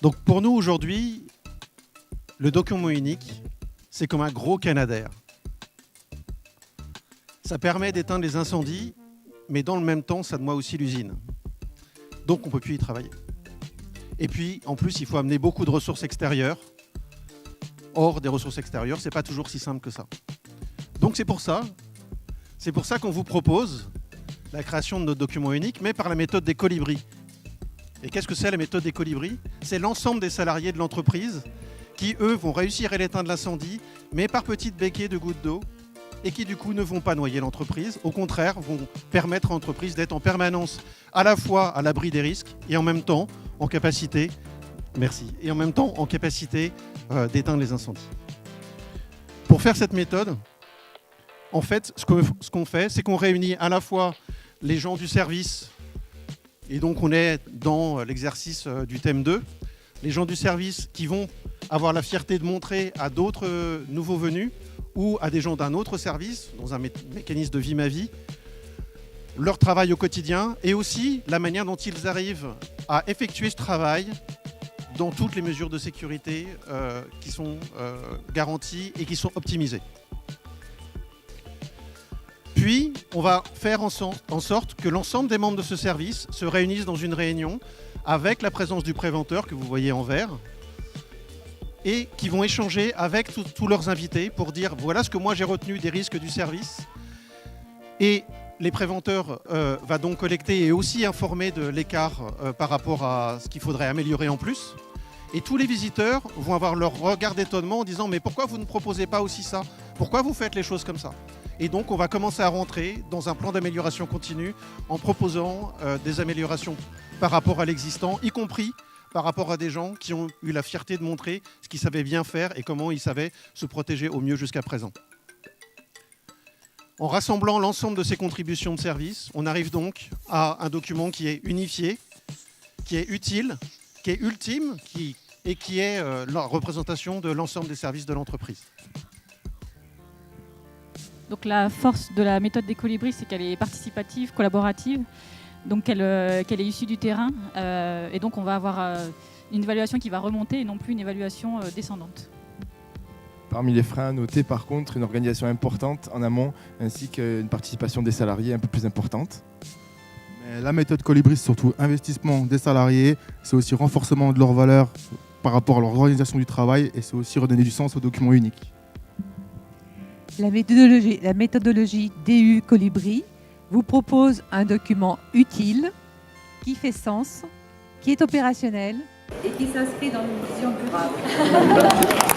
Donc pour nous aujourd'hui, le document unique, c'est comme un gros canadair. Ça permet d'éteindre les incendies, mais dans le même temps, ça noie aussi l'usine. Donc on ne peut plus y travailler. Et puis, en plus, il faut amener beaucoup de ressources extérieures. Or, des ressources extérieures, ce n'est pas toujours si simple que ça. Donc c'est pour ça qu'on vous propose la création de notre document unique, mais par la méthode des colibris. Et qu'est-ce que c'est la méthode des colibris? C'est l'ensemble des salariés de l'entreprise qui, eux, vont réussir à l'éteindre l'incendie, mais par petites béquilles de gouttes d'eau, et qui, du coup, ne vont pas noyer l'entreprise. Au contraire, vont permettre à l'entreprise d'être en permanence à la fois à l'abri des risques et en même temps en capacité, d'éteindre les incendies. Pour faire cette méthode, en fait, ce qu'on fait, c'est qu'on réunit à la fois les gens du service, et donc on est dans l'exercice du thème 2, les gens du service qui vont avoir la fierté de montrer à d'autres nouveaux venus ou à des gens d'un autre service, dans un mécanisme de vie ma vie, leur travail au quotidien et aussi la manière dont ils arrivent à effectuer ce travail dans toutes les mesures de sécurité qui sont garanties et qui sont optimisées. Puis, on va faire en sorte que l'ensemble des membres de ce service se réunissent dans une réunion avec la présence du préventeur que vous voyez en vert et qui vont échanger avec tous leurs invités pour dire voilà ce que moi j'ai retenu des risques du service. Et les préventeurs va donc collecter et aussi informer de l'écart par rapport à ce qu'il faudrait améliorer en plus. Et tous les visiteurs vont avoir leur regard d'étonnement en disant mais pourquoi vous ne proposez pas aussi ça? Pourquoi vous faites les choses comme ça? Et donc on va commencer à rentrer dans un plan d'amélioration continue en proposant des améliorations par rapport à l'existant, y compris par rapport à des gens qui ont eu la fierté de montrer ce qu'ils savaient bien faire et comment ils savaient se protéger au mieux jusqu'à présent. En rassemblant l'ensemble de ces contributions de service, on arrive donc à un document qui est unifié, qui est utile, qui est ultime et qui est la représentation de l'ensemble des services de l'entreprise. Donc la force de la méthode des colibris, c'est qu'elle est participative, collaborative, donc qu'elle est issue du terrain. Et donc on va avoir une évaluation qui va remonter et non plus une évaluation descendante. Parmi les freins à noter, par contre, une organisation importante en amont, ainsi qu'une participation des salariés un peu plus importante. Mais la méthode colibri, c'est surtout investissement des salariés, c'est aussi renforcement de leurs valeurs par rapport à leur organisation du travail et c'est aussi redonner du sens au document unique. La méthodologie DU Colibri vous propose un document utile, qui fait sens, qui est opérationnel et qui s'inscrit dans une vision durable.